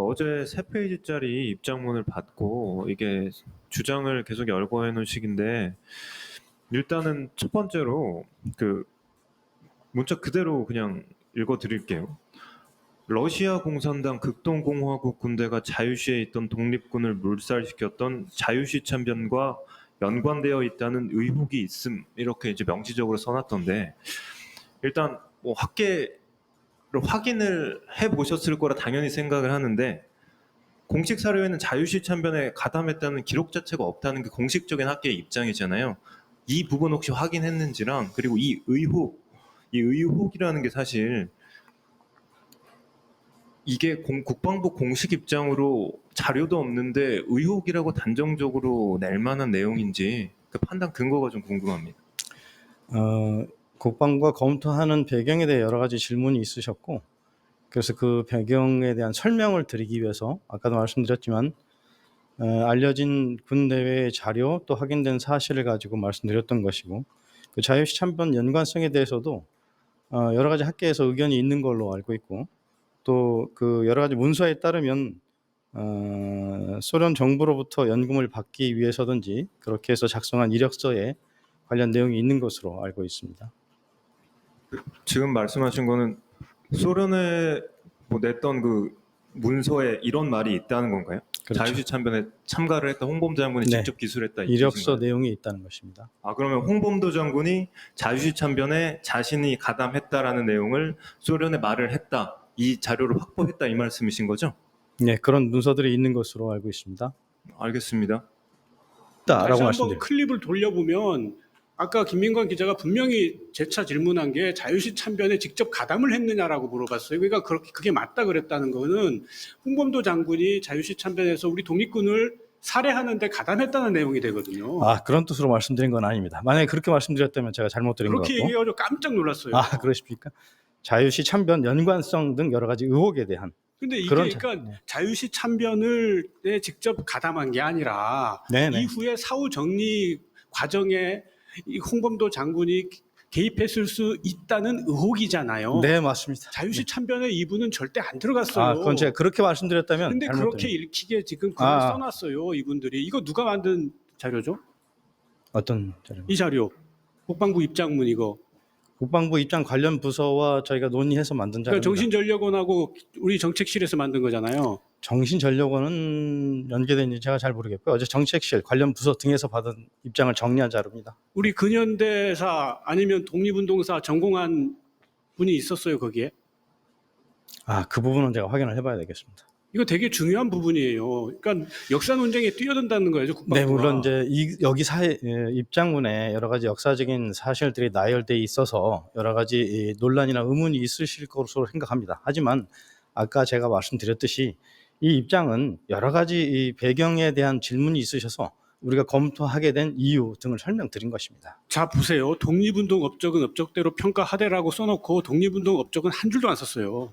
어제 3페이지짜리 입장문을 받고 이게 주장을 계속 열거해 놓은 식인데, 일단은 첫 번째로 그 문자 그대로 그냥 읽어 드릴게요. 러시아 공산당 극동공화국 군대가 자유시에 있던 독립군을 물살시켰던 자유시 참변과 연관되어 있다는 의혹이 있음, 이렇게 이제 명시적으로 써놨던데, 일단 뭐 학계로 확인을 해 보셨을 거라 당연히 생각을 하는데, 공식 사료에는 자유시 참변에 가담했다는 기록 자체가 없다는 게 공식적인 학계의 입장이잖아요. 이 부분 혹시 확인했는지랑, 그리고 이 의혹이라는 게 사실 이게 국방부 공식 입장으로 자료도 없는데 의혹이라고 단정적으로 낼 만한 내용인지 그 판단 근거가 좀 궁금합니다. 국방부가 검토하는 배경에 대해 여러 가지 질문이 있으셨고, 그래서 그 배경에 대한 설명을 드리기 위해서 아까도 말씀드렸지만 알려진 군대의 자료 또 확인된 사실을 가지고 말씀드렸던 것이고, 그 자유시 참변 연관성에 대해서도 여러 가지 학계에서 의견이 있는 걸로 알고 있고, 또 그 여러 가지 문서에 따르면 소련 정부로부터 연금을 받기 위해서든지 그렇게 해서 작성한 이력서에 관련 내용이 있는 것으로 알고 있습니다. 지금 말씀하신 거는 소련에 뭐 냈던 그 문서에 이런 말이 있다는 건가요? 그렇죠. 자유시 참변에 참가를 했다, 홍범도 장군이 네. 직접 기술했다, 이 이력서 뜻인가요? 내용이 있다는 것입니다. 그러면 홍범도 장군이 자유시 참변에 자신이 가담했다라는 내용을 소련에 말을 했다, 이 자료를 확보했다, 이 말씀이신 거죠? 네, 그런 문서들이 있는 것으로 알고 있습니다. 알겠습니다. 라고 다시 한번 말씀드립니다. 클립을 돌려보면 아까 김민관 기자가 분명히 재차 질문한 게 자유시 참변에 직접 가담을 했느냐라고 물어봤어요. 그러니까 그게 맞다 그랬다는 거는 홍범도 장군이 자유시 참변에서 우리 독립군을 살해하는데 가담했다는 내용이 되거든요. 그런 뜻으로 말씀드린 건 아닙니다. 만약에 그렇게 말씀드렸다면 제가 잘못 드린 것 그렇게 같고. 얘기해가지고 깜짝 놀랐어요. 그러십니까? 자유시 참변 연관성 등 여러 가지 의혹에 대한. 근데 이게 그런 그러니까 자유시 참변을 직접 가담한 게 아니라 네네. 이후에 사후 정리 과정에 이 홍범도 장군이 개입했을 수 있다는 의혹이잖아요. 네, 맞습니다. 자유시 참변의 이부는 절대 안 들어갔어요. 그건 제가 그렇게 말씀드렸다면 근데 잘못 그렇게 드린 읽히게 지금 글을 써놨어요. 이분들이. 이거 누가 만든 자료죠? 어떤 자료입니까? 이 자료. 국방부 입장문 이거. 국방부 입장 관련 부서와 저희가 논의해서 만든 그러니까 자료입니다. 정신전력원하고 우리 정책실에서 만든 거잖아요. 정신전력원은 연계된지 제가 잘 모르겠고요. 어제 정책실 관련 부서 등에서 받은 입장을 정리한 자료입니다. 우리 근현대사 아니면 독립운동사 전공한 분이 있었어요, 거기에. 그 부분은 제가 확인을 해봐야 되겠습니다. 이거 되게 중요한 부분이에요. 그러니까 역사 논쟁에 뛰어든다는 거예요, 국방부가. 네, 물론 이제 여기 입장문에 여러 가지 역사적인 사실들이 나열돼 있어서 여러 가지 논란이나 의문이 있으실 것으로 생각합니다. 하지만 아까 제가 말씀드렸듯이 이 입장은 여러 가지 이 배경에 대한 질문이 있으셔서 우리가 검토하게 된 이유 등을 설명드린 것입니다. 자, 보세요. 독립운동 업적은 업적대로 평가하되라고 써놓고 독립운동 업적은 한 줄도 안 썼어요.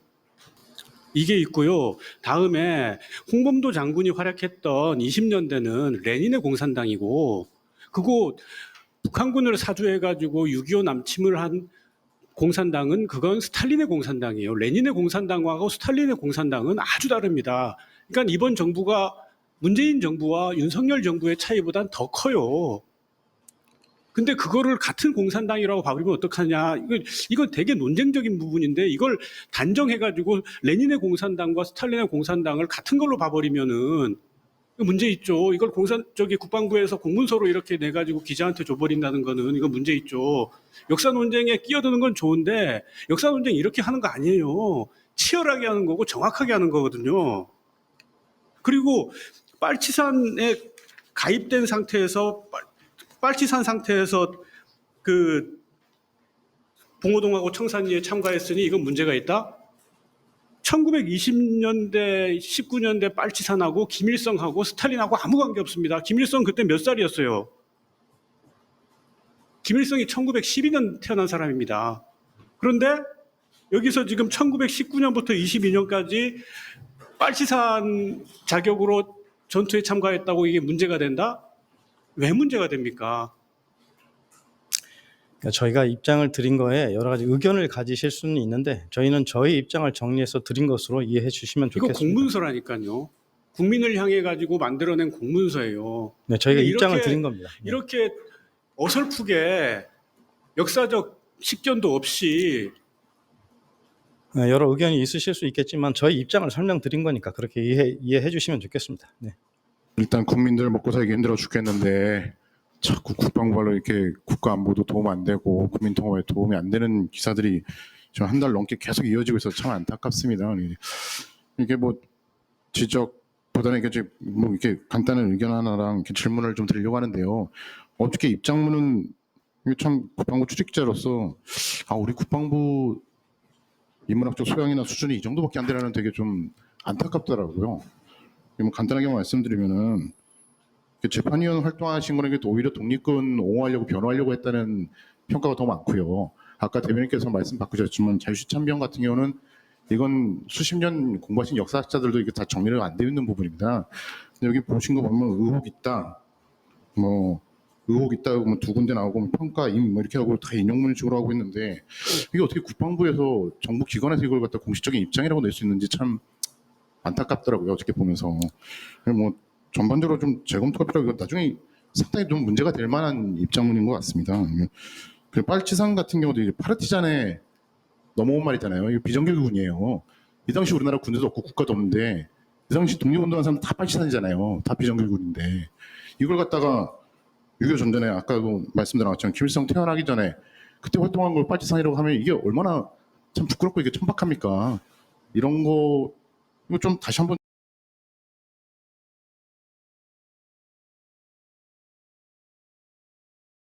이게 있고요. 다음에 홍범도 장군이 활약했던 20년대는 레닌의 공산당이고, 그거 북한군을 사주해가지고 6.25 남침을 한 공산당은 그건 스탈린의 공산당이에요. 레닌의 공산당하고 스탈린의 공산당은 아주 다릅니다. 그러니까 이번 정부가 문재인 정부와 윤석열 정부의 차이보단 더 커요. 근데 그거를 같은 공산당이라고 봐버리면 어떡하냐. 이건 되게 논쟁적인 부분인데 이걸 단정해가지고 레닌의 공산당과 스탈린의 공산당을 같은 걸로 봐버리면은 문제 있죠. 이걸 국방부에서 공문서로 이렇게 내가지고 기자한테 줘버린다는 거는 이거 문제 있죠. 역사 논쟁에 끼어드는 건 좋은데 역사 논쟁 이렇게 하는 거 아니에요. 치열하게 하는 거고 정확하게 하는 거거든요. 그리고 빨치산에 가입된 상태에서 빨치산 상태에서 그 봉오동하고 청산리에 참가했으니 이건 문제가 있다? 1920년대, 19년대 빨치산하고 김일성하고 스탈린하고 아무 관계 없습니다. 김일성 그때 몇 살이었어요? 김일성이 1912년 태어난 사람입니다. 그런데 여기서 지금 1919년부터 22년까지 빨치산 자격으로 전투에 참가했다고 이게 문제가 된다? 왜 문제가 됩니까? 그러니까 저희가 입장을 드린 거에 여러 가지 의견을 가지실 수는 있는데 저희는 저희 입장을 정리해서 드린 것으로 이해해 주시면 이거 좋겠습니다. 공문서라니까요. 국민을 향해 가지고 만들어낸 공문서예요. 네, 저희가 이렇게- 입장을 드린 겁니다. 네. 이렇게 어설프게 역사적 식견도 없이 네, 여러 의견이 있으실 수 있겠지만 저희 입장을 설명드린 거니까 그렇게 이해해 주시면 좋겠습니다. 네. 일단 국민들 먹고 살기 힘들어 죽겠는데 자꾸 국방부로 이렇게 국가 안보도 도움 안 되고 국민 통합에 도움이 안 되는 기사들이 좀 한 달 넘게 계속 이어지고 있어서 참 안타깝습니다. 이게 뭐 지적보다는 이게 뭐 이렇게 간단한 의견 하나랑 이렇게 질문을 좀 드리려고 하는데요. 어떻게 입장문은 이게 참 국방부 출입기자로서 우리 국방부 인문학적 소양이나 수준이 이 정도밖에 안 되라는 되게 좀 안타깝더라고요. 뭐 간단하게 말씀드리면은 재판위원 활동하신 거는 오히려 독립군 옹호하려고 변호하려고 했다는 평가가 더 많고요. 아까 대변인께서 말씀 바꾸셨지만 자유시 참변 같은 경우는 이건 수십 년 공부하신 역사학자들도 이게 다 정리가 안 되어 있는 부분입니다. 근데 여기 보신 거 보면 의혹 있다, 뭐 의혹 있다고 뭐 두 군데 나오고 뭐 평가임 뭐 이렇게 하고 다 인용문식으로 하고 있는데 이게 어떻게 국방부에서 정부 기관에서 이걸 갖다 공식적인 입장이라고 낼 수 있는지 참 안타깝더라고요. 어떻게 보면서 뭐 전반적으로 좀 재검토가 필요하고 나중에 상당히 좀 문제가 될 만한 입장문인 것 같습니다. 그 빨치산 같은 경우도 이제 파르티잔에 넘어온 말이잖아요. 이게 비정규군이에요. 이 당시 우리나라 군대도 없고 국가도 없는데 이 당시 독립운동한 사람 다 빨치산이잖아요. 다 비정규군인데 이걸 갖다가 6.25 전전에 아까도 말씀드린 것처럼 김일성 태어나기 전에 그때 활동한 걸 빨치산이라고 하면 이게 얼마나 참 부끄럽고 이게 천박합니까? 이런 거 이거 좀 다시 한번